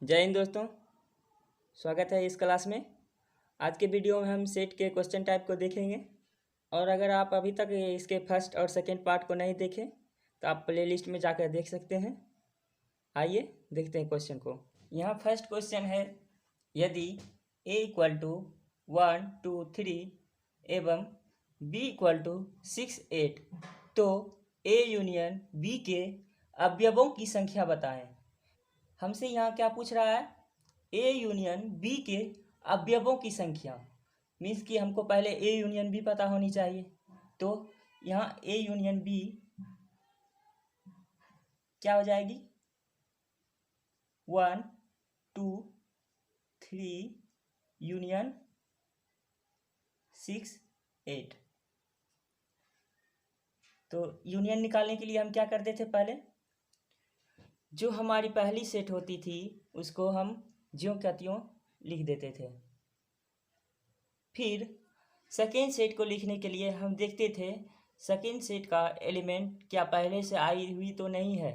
जय हिंद दोस्तों। स्वागत है इस क्लास में। आज के वीडियो में हम सेट के क्वेश्चन टाइप को देखेंगे। और अगर आप अभी तक इसके फर्स्ट और सेकंड पार्ट को नहीं देखें तो आप प्लेलिस्ट में जाकर देख सकते हैं। आइए देखते हैं क्वेश्चन को। यहाँ फर्स्ट क्वेश्चन है, यदि a इक्वल टू 1 2 3 एवं b इक्वल टू 6 8 तो a यूनियन b के अवयवों की संख्या बताएं। हमसे यहाँ क्या पूछ रहा है? ए यूनियन बी के अवयवों की संख्या। मीन्स कि हमको पहले ए यूनियन बी पता होनी चाहिए। तो यहाँ ए यूनियन बी क्या हो जाएगी? 1 2 3 यूनियन 6 8। तो यूनियन निकालने के लिए हम क्या करते थे? पहले जो हमारी पहली सेट होती थी उसको हम ज्यों का त्यों लिख देते थे। फिर सेकेंड सेट को लिखने के लिए हम देखते थे सेकेंड सेट का एलिमेंट क्या पहले से आई हुई तो नहीं है।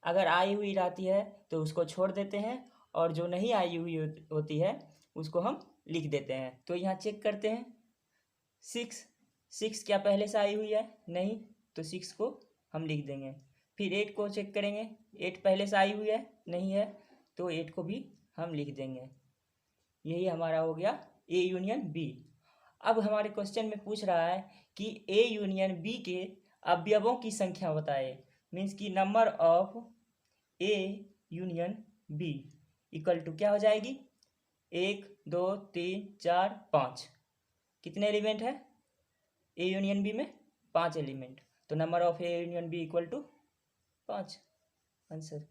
अगर आई हुई रहती है तो उसको छोड़ देते हैं, और जो नहीं आई हुई होती है उसको हम लिख देते हैं। तो यहाँ चेक करते हैं, 6 क्या पहले से आई हुई है? नहीं, तो 6 को हम लिख देंगे। फिर 8 को चेक करेंगे, 8 पहले से आई हुई है? नहीं है, तो 8 को भी हम लिख देंगे। यही हमारा हो गया ए यूनियन बी। अब हमारे क्वेश्चन में पूछ रहा है कि ए यूनियन बी के अवयवों की संख्या बताए। मीन्स कि number of A union B equal to क्या हो जाएगी? 1 2 3 4 5। कितने एलिमेंट है ए यूनियन बी में? 5 एलिमेंट। तो number of A union B equal to 5। Answer.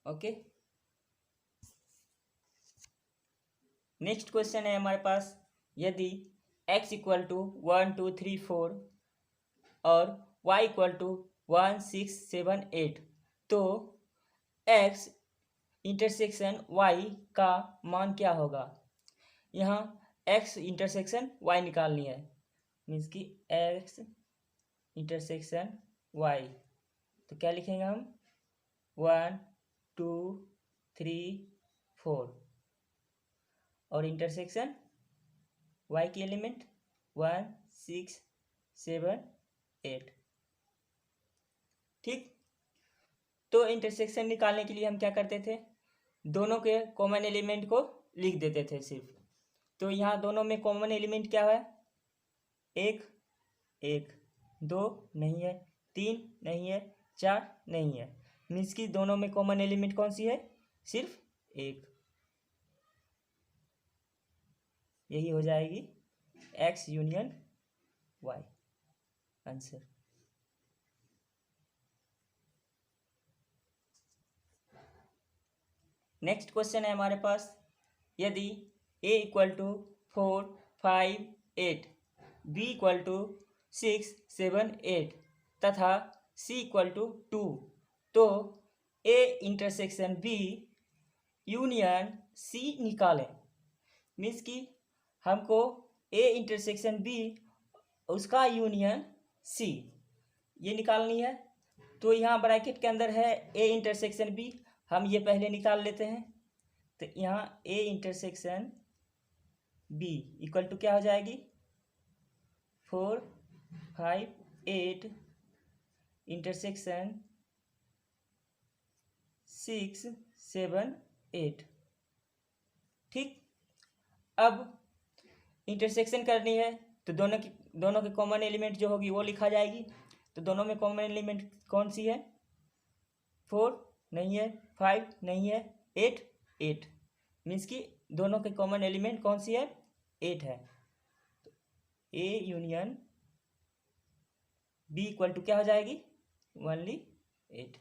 Okay, next question है हमारे पास, यदि x इक्वल टू 1 2 3 4 और y इक्वल टू 1 6 7 8 तो x इंटरसेक्शन y का मान क्या होगा? यहाँ x इंटरसेक्शन y निकालनी है। मीन्स कि x इंटरसेक्शन y। तो क्या लिखेंगे हम? 1 2 3 4 और इंटरसेक्शन y की एलिमेंट 1 6 7 8। ठीक। तो इंटरसेक्शन निकालने के लिए हम क्या करते थे? दोनों के कॉमन एलिमेंट को लिख देते थे सिर्फ। तो यहाँ दोनों में कॉमन एलिमेंट क्या है? 1 1, 2 नहीं है, 3 नहीं है, 4 नहीं है। मीन्स कि दोनों में कॉमन एलिमेंट कौन सी है? सिर्फ 1। यही हो जाएगी x union y। Answer. Next question है हमारे पास, यदि a equal to 4 5 8 b equal to 6 7 8 तथा c इक्वल टू 2 तो a intersection b union c निकालें। मीन्स कि हमको a इंटरसेक्शन b उसका यूनियन c ये निकालनी है। तो यहाँ ब्रैकेट के अंदर है a इंटरसेक्शन b, हम ये पहले निकाल लेते हैं। तो यहाँ a intersection b equal to क्या हो जाएगी? 4 5 8 इंटरसेक्शन 6 7 8। ठीक। अब इंटरसेक्शन करनी है तो दोनों के कॉमन एलिमेंट जो होगी वो लिखा जाएगी। तो दोनों में कॉमन एलिमेंट कौन सी है? 4 नहीं है, 5 नहीं है, 8 8। मीन्स कि दोनों के कॉमन एलिमेंट कौन सी है? 8 है। तो A union B equal to क्या हो जाएगी? ओनली 8।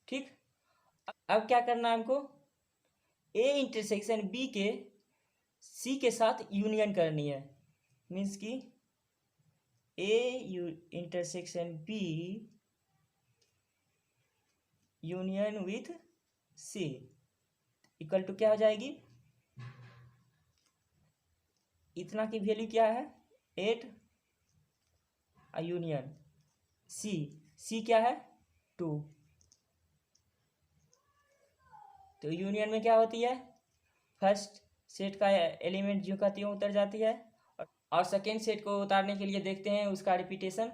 ठीक। अब क्या करना है हमको? ए इंटरसेक्शन बी के सी के साथ यूनियन करनी है। मीन्स कि A intersection B union with C equal to क्या हो जाएगी? इतना की वैल्यू क्या है? 8 यूनियन सी। सी क्या है? 2। तो यूनियन में क्या होती है, फर्स्ट सेट का एलिमेंट जो का त्यों उतर जाती है, और सेकेंड सेट को उतारने के लिए देखते हैं उसका रिपीटेशन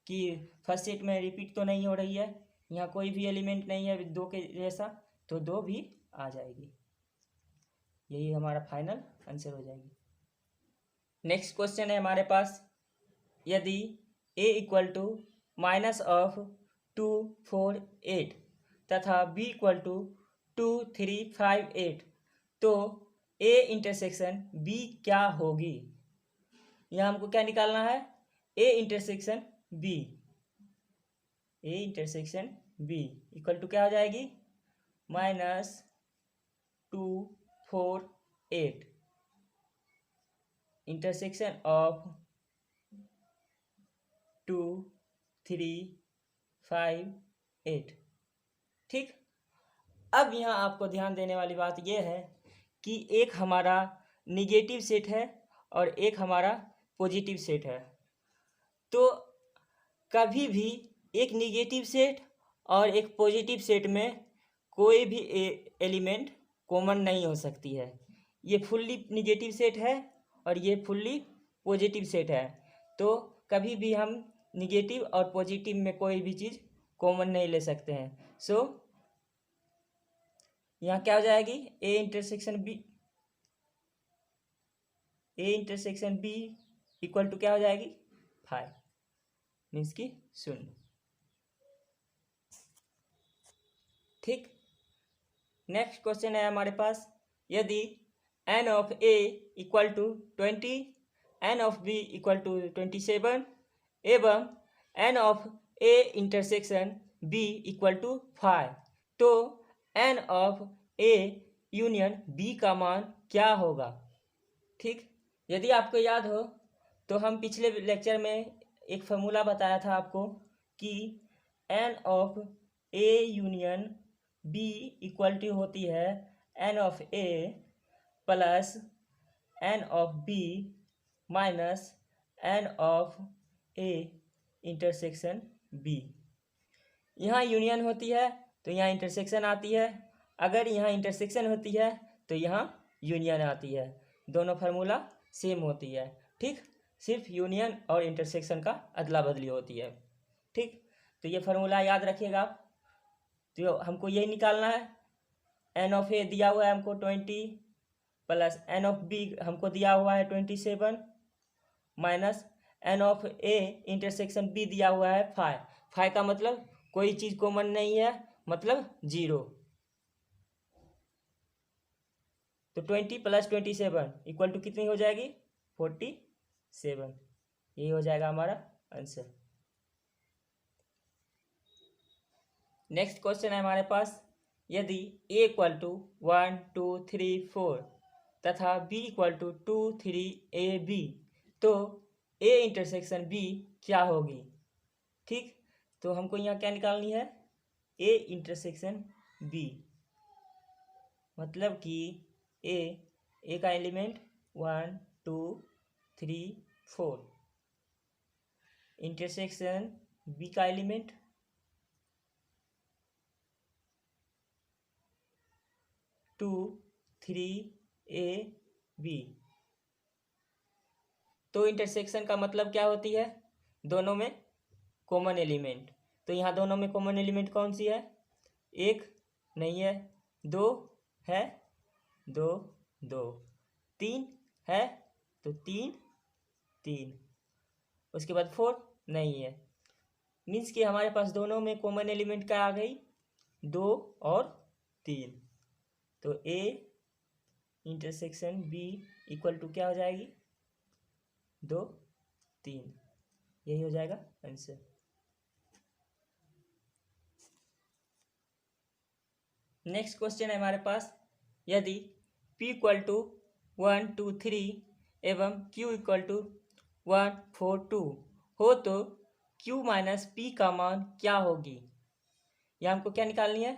कि फर्स्ट सेट में रिपीट तो नहीं हो रही है, यहाँ कोई भी एलिमेंट नहीं है दो के जैसा, तो दो भी आ जाएगी। यही हमारा फाइनल आंसर हो जाएगी। नेक्स्ट क्वेश्चन है हमारे पास, यदि a equal to minus of 2 4 8 तथा b इक्वल टू 2 3 5 8 तो a इंटरसेक्शन b क्या होगी। यहाँ हमको क्या निकालना है, a intersection b, a intersection b equal to क्या हो जाएगी, -2 4 8 इंटरसेक्शन ऑफ 2 3 5 8। ठीक, अब यहाँ आपको ध्यान देने वाली बात यह है कि एक हमारा निगेटिव सेट है और एक हमारा पॉजिटिव सेट है। तो कभी भी एक निगेटिव सेट और एक पॉजिटिव सेट में कोई भी एलिमेंट कॉमन नहीं हो सकती है। ये फुल्ली निगेटिव सेट है और ये फुल्ली पॉजिटिव सेट है, तो कभी भी हम निगेटिव और पॉजिटिव में कोई भी चीज़ कॉमन नहीं ले सकते हैं। सो यहाँ क्या हो जाएगी, A intersection B equal to क्या हो जाएगी, 5, मीन्स की 0। ठीक, नेक्स्ट क्वेश्चन है हमारे पास, यदि n of a equal to 20, n of b equal to 27 एवं n of a intersection b equal to 5 तो n of a union b का मान क्या होगा। ठीक, यदि आपको याद हो तो हम पिछले लेक्चर में एक फार्मूला बताया था आपको कि n of a union b equal to होती है n of a plus n of b minus n of a intersection b। यहाँ यूनियन होती है तो यहाँ इंटरसेक्शन आती है, अगर यहाँ इंटरसेक्शन होती है तो यहाँ यूनियन आती है, दोनों फार्मूला सेम होती है। ठीक, सिर्फ यूनियन और इंटरसेक्शन का अदला बदली होती है। ठीक, तो ये फार्मूला याद रखिएगा आप। तो हमको यही निकालना है, एन ऑफ ए दिया हुआ है हमको 20 प्लस एन ऑफ बी हमको दिया हुआ है 27 minus N of A intersection B दिया हुआ है 5। 5 का मतलब कोई चीज़ कॉमन नहीं है, मतलब 0। तो 20 प्लस 27 इक्वल टू कितनी हो जाएगी, 47। यही हो जाएगा हमारा आंसर। नेक्स्ट क्वेश्चन है हमारे पास, यदि a इक्वल टू 1 2 3 4 तथा b इक्वल टू 2 3 ab तो a इंटरसेक्शन b क्या होगी। ठीक, तो हमको यहाँ क्या निकालनी है, a इंटरसेक्शन b, मतलब कि a का एलिमेंट 1 2 3 4 इंटरसेक्शन b का एलिमेंट 2 3 ab। तो इंटरसेक्शन का मतलब क्या होती है, दोनों में कॉमन एलिमेंट। तो यहाँ दोनों में कॉमन एलिमेंट कौन सी है, एक नहीं है, दो है, दो दो, तीन है तो तीन तीन, उसके बाद 4 नहीं है, मीन्स कि हमारे पास दोनों में कॉमन एलिमेंट क्या आ गई, 2 और 3। तो a intersection b equal to क्या हो जाएगी, 2 3। यही हो जाएगा आंसर। नेक्स्ट क्वेश्चन है हमारे पास, यदि p इक्वल टू 1 2 3 एवं q इक्वल टू 1 4 2 हो तो q माइनस p का मान क्या होगी। यह हमको क्या निकालनी है,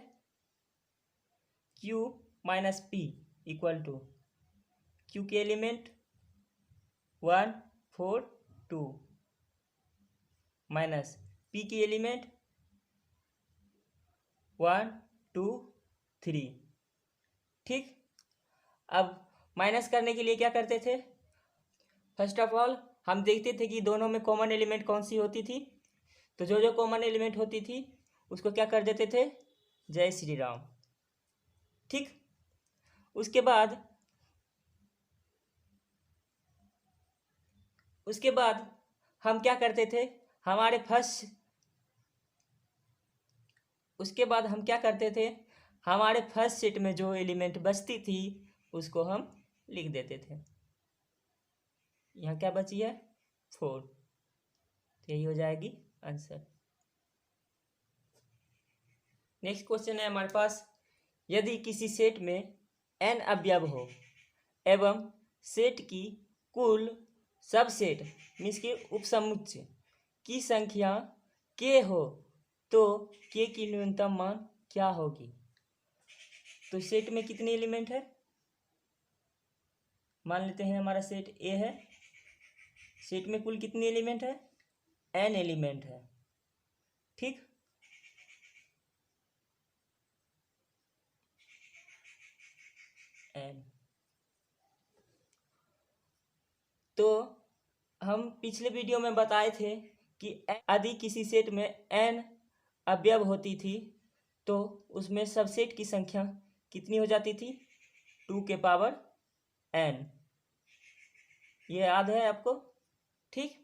q minus p equal to q के एलिमेंट 1 4 2 माइनस p की एलिमेंट 1 2 3 ठीक। अब माइनस करने के लिए क्या करते थे? फर्स्ट ऑफ ऑल हम देखते थे कि दोनों में कॉमन एलिमेंट कौन सी होती थी, तो जो जो कॉमन एलिमेंट होती थी उसको क्या कर देते थे? जय श्री राम। ठीक। उसके बाद हम क्या करते थे? हमारे फर्स्ट सेट में जो एलिमेंट बचती थी उसको हम लिख देते थे। यहाँ क्या बची है? 4। तो यही हो जाएगी आंसर। नेक्स्ट क्वेश्चन है हमारे पास, यदि किसी सेट में n अवयव हो एवं सेट की कुल सबसेट मीन्स के उपसमुच्चय की संख्या k हो तो k की न्यूनतम मान क्या होगी? तो सेट में कितने एलिमेंट है? मान लेते हैं हमारा सेट A है। सेट में कुल कितने एलिमेंट है? n एलिमेंट है। ठीक। n। तो हम पिछले वीडियो में बताए थे कि यदि किसी सेट में n अवयव होती थी तो उसमें सबसेट की संख्या कितनी हो जाती थी? 2 के पावर n। ये याद है आपको? ठीक।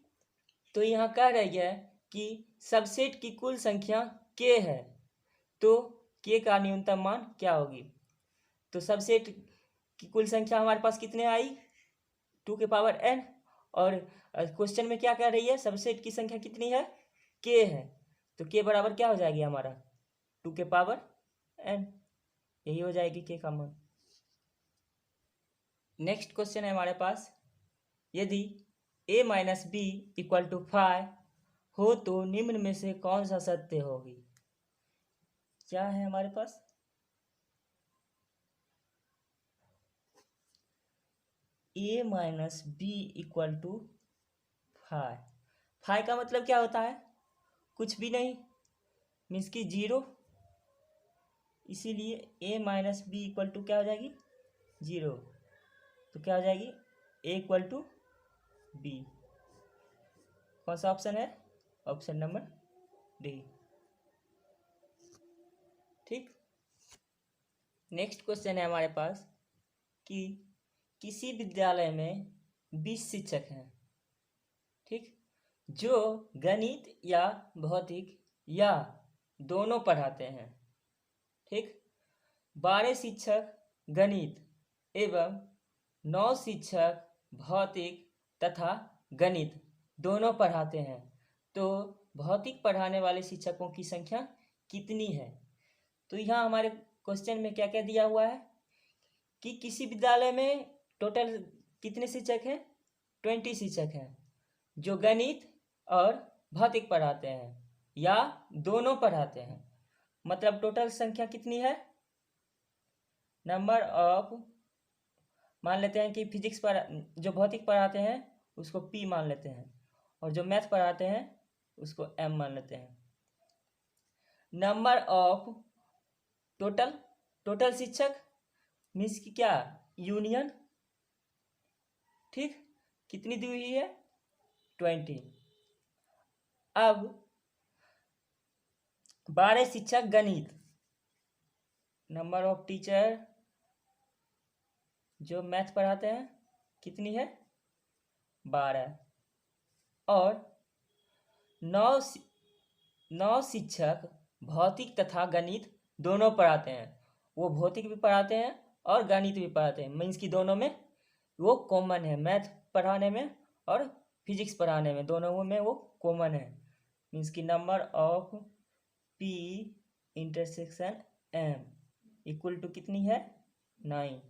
तो यहाँ कह रही है कि सबसेट की कुल संख्या k है तो k का न्यूनतम मान क्या होगी? तो सबसेट की कुल संख्या हमारे पास कितने आई? 2 के पावर n। और क्वेश्चन में क्या कह रही है? सबसेट की संख्या कितनी है? k है। तो k बराबर क्या हो जाएगी हमारा? 2 के पावर n। यही हो जाएगी k का मान। नेक्स्ट क्वेश्चन है हमारे पास, यदि a minus B equal to 5 हो तो निम्न में से कौन सा सत्य होगी? क्या है हमारे पास? a minus B equal to 5। 5 का मतलब क्या होता है? कुछ भी नहीं, मीन्स की 0। इसीलिए a minus B equal to क्या हो जाएगी? 0। तो क्या हो जाएगी? a equal to B. कौन सा ऑप्शन है? Option number D. ठीक। नेक्स्ट क्वेश्चन है हमारे पास कि किसी विद्यालय में 20 शिक्षक हैं, ठीक, जो गणित या भौतिक या दोनों पढ़ाते हैं। ठीक। 12 शिक्षक गणित एवं 9 शिक्षक भौतिक तथा गणित दोनों पढ़ाते हैं, तो भौतिक पढ़ाने वाले शिक्षकों की संख्या कितनी है? तो यहाँ हमारे क्वेश्चन में क्या क्या दिया हुआ है कि किसी विद्यालय में टोटल कितने शिक्षक हैं? 20 शिक्षक हैं जो गणित और भौतिक पढ़ाते हैं या दोनों पढ़ाते हैं। मतलब टोटल संख्या कितनी है? नंबर ऑफ, मान लेते हैं कि फिजिक्स पर जो भौतिक पढ़ाते हैं उसको P मान लेते हैं और जो मैथ पढ़ाते हैं उसको M मान लेते हैं। नंबर ऑफ टोटल शिक्षक मीन्स की क्या? यूनियन। ठीक। कितनी दी हुई है? 20। अब 12 शिक्षक गणित, नंबर ऑफ टीचर जो मैथ पढ़ाते हैं कितनी है? 12। और 9 शिक्षक भौतिक तथा गणित दोनों पढ़ाते हैं। वो भौतिक भी पढ़ाते हैं और गणित भी पढ़ाते हैं, मीन्स कि दोनों में वो कॉमन है। मैथ पढ़ाने में और फिजिक्स पढ़ाने में दोनों में वो कॉमन है। मीन्स कि number of P intersection M equal to कितनी है? 9।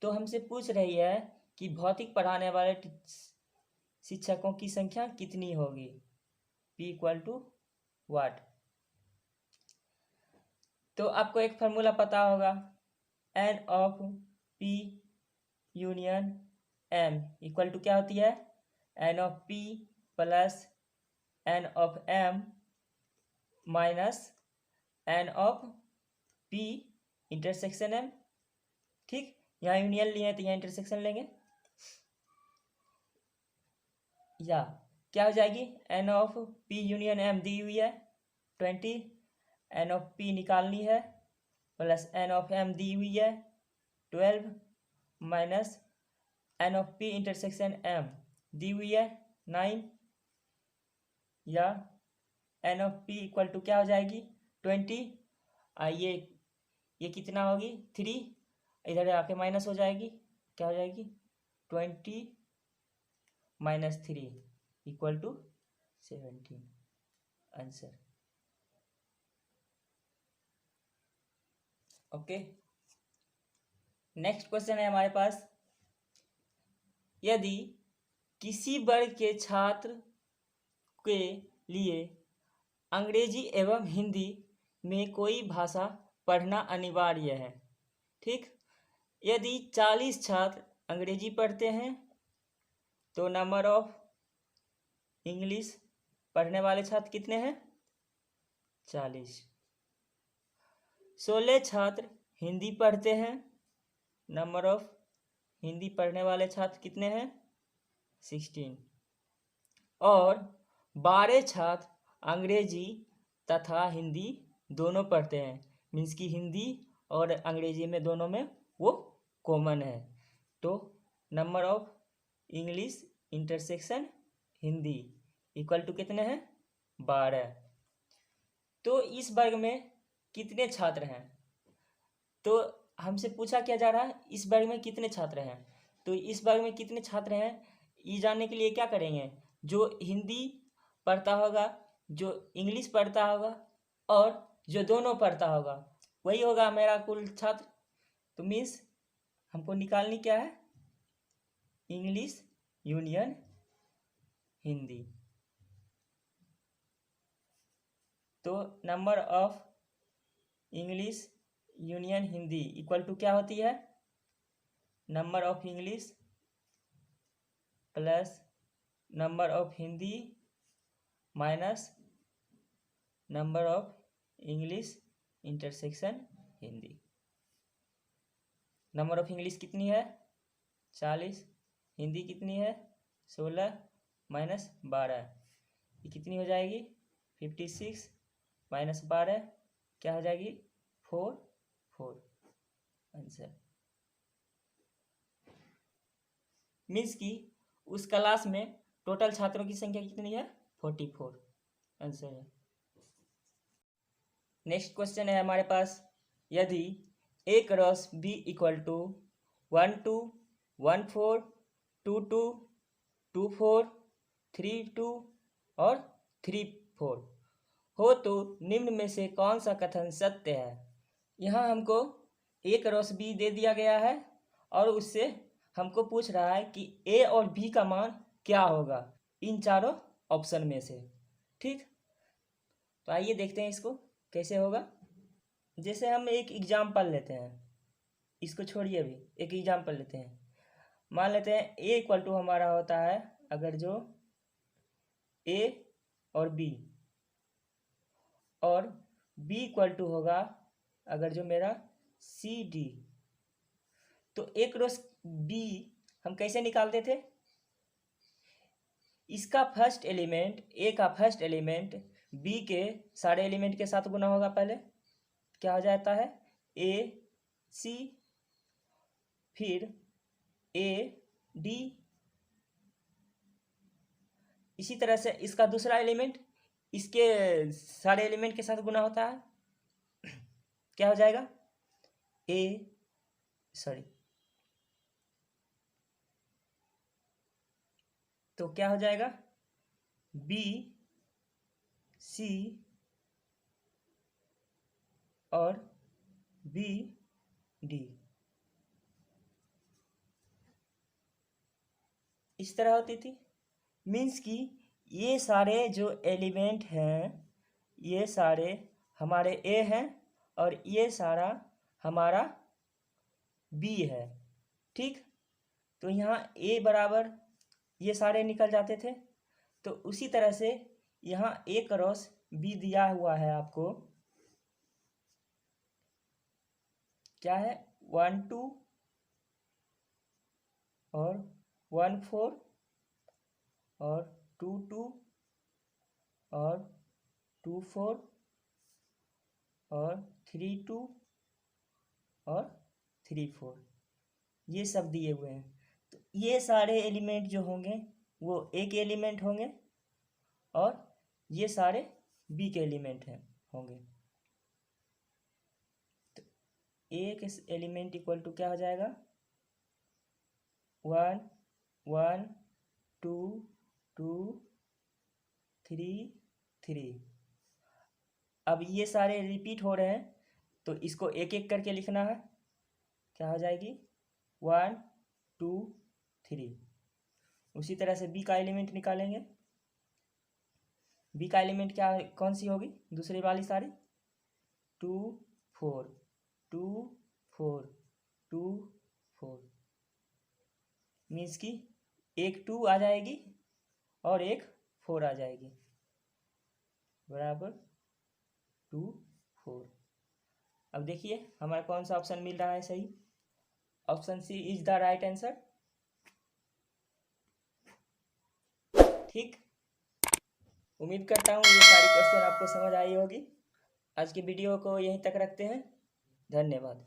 तो हमसे पूछ रही है कि भौतिक पढ़ाने वाले शिक्षकों की संख्या कितनी होगी? P equal to what? तो आपको एक फार्मूला पता होगा, N of P union M equal to क्या होती है? N of P plus N of M minus N of P intersection M। ठीक, यहाँ यूनियन लिए हैं तो यहाँ इंटरसेक्शन लेंगे, या क्या हो जाएगी, N of P union M दी हुई है 20, एन ऑफ पी निकालनी है, प्लस एन ऑफ एम दी हुई है 12, minus N of P intersection M दी हुई है 9, या N of P equal to क्या हो जाएगी 20, ये कितना होगी 3, इधर आके माइनस हो जाएगी, क्या हो जाएगी 20 minus 3 equal to 17, answer. Okay, next question है हमारे पास, यदि किसी वर्ग के छात्र के लिए अंग्रेजी एवं हिंदी में कोई भाषा पढ़ना अनिवार्य है, ठीक, यदि 40 छात्र अंग्रेजी पढ़ते हैं तो नंबर ऑफ इंग्लिश पढ़ने वाले छात्र कितने हैं 40, 16 छात्र हिंदी पढ़ते हैं, नंबर ऑफ हिंदी पढ़ने वाले छात्र कितने हैं 16, और 12 छात्र अंग्रेजी तथा हिंदी दोनों पढ़ते हैं, मीन्स कि हिंदी और अंग्रेजी में दोनों में वो कॉमन है, तो number of English intersection Hindi equal to कितने हैं 12। तो इस वर्ग में कितने छात्र हैं, तो हमसे पूछा क्या जा रहा है इस वर्ग में कितने छात्र हैं, तो इस वर्ग में कितने छात्र हैं ये जानने के लिए क्या करेंगे, जो हिंदी पढ़ता होगा, जो इंग्लिश पढ़ता होगा और जो दोनों पढ़ता होगा वही होगा मेरा कुल छात्र, तो मीन्स हमको निकालनी क्या है इंग्लिश यूनियन हिंदी, तो number of English union Hindi equal to क्या होती है, number of English plus number of Hindi minus number of English intersection Hindi. Number of English कितनी है 40, हिंदी कितनी है 16 माइनस 12, ये कितनी हो जाएगी 56 माइनस 12 क्या हो जाएगी 4 आंसर। मीन्स कि उस क्लास में टोटल छात्रों की संख्या कितनी है 44, आंसर है। नेक्स्ट क्वेश्चन है हमारे पास, यदि a cross b equal to 1 2 1 4 2 2 2 4 3 2 और 3 4 हो तो निम्न में से कौन सा कथन सत्य है। यहाँ हमको a क्रॉस b दे दिया गया है और उससे हमको पूछ रहा है कि a और b का मान क्या होगा इन चारों ऑप्शन में से, ठीक। तो आइए देखते हैं इसको कैसे होगा। जैसे हम एक एग्जाम्पल लेते हैं, इसको छोड़िए अभी, एक एग्जाम्पल लेते हैं। मान लेते हैं a इक्वल टू हमारा होता है अगर जो a और b, और b इक्वल टू होगा अगर जो मेरा c d, तो a क्रॉस b हम कैसे निकालते थे, इसका फर्स्ट एलिमेंट a का फर्स्ट एलिमेंट b के सारे एलिमेंट के साथ गुना होगा, पहले क्या हो जाता है a c फिर a d, इसी तरह से इसका दूसरा एलिमेंट इसके सारे एलिमेंट के साथ गुना होता है, क्या हो जाएगा तो क्या हो जाएगा b c और b d, इस तरह होती थी। मीन्स कि ये सारे जो एलिमेंट हैं ये सारे हमारे ए हैं और ये सारा हमारा बी है, ठीक। तो यहाँ ए बराबर ये सारे निकल जाते थे, तो उसी तरह से यहाँ ए क्रॉस बी दिया हुआ है आपको, क्या है 1 2 और 1 4 और 2 2 और 2 4 और 3 2 और 3 4, ये सब दिए हुए हैं। तो ये सारे एलिमेंट जो होंगे वो ए के एलिमेंट होंगे और ये सारे बी के एलिमेंट हैं होंगे। तो ए के एलिमेंट इक्वल टू क्या हो जाएगा, 1 1 2 2 3 3। अब ये सारे रिपीट हो रहे हैं तो इसको एक एक करके लिखना है। क्या हो जाएगी, 1 2 3। उसी तरह से बी का एलिमेंट निकालेंगे। बी का एलिमेंट क्या, कौन सी होगी दूसरी वाली सारी, 2 4 2 4 2 4, मीन्स कि एक 2 आ जाएगी और एक 4 आ जाएगी, बराबर 2 4। अब देखिए हमारा कौन सा ऑप्शन मिल रहा है सही। Option C is the right answer. ठीक, उम्मीद करता हूँ ये सारी क्वेश्चन आपको समझ आई होगी। आज की वीडियो को यहीं तक रखते हैं। धन्यवाद।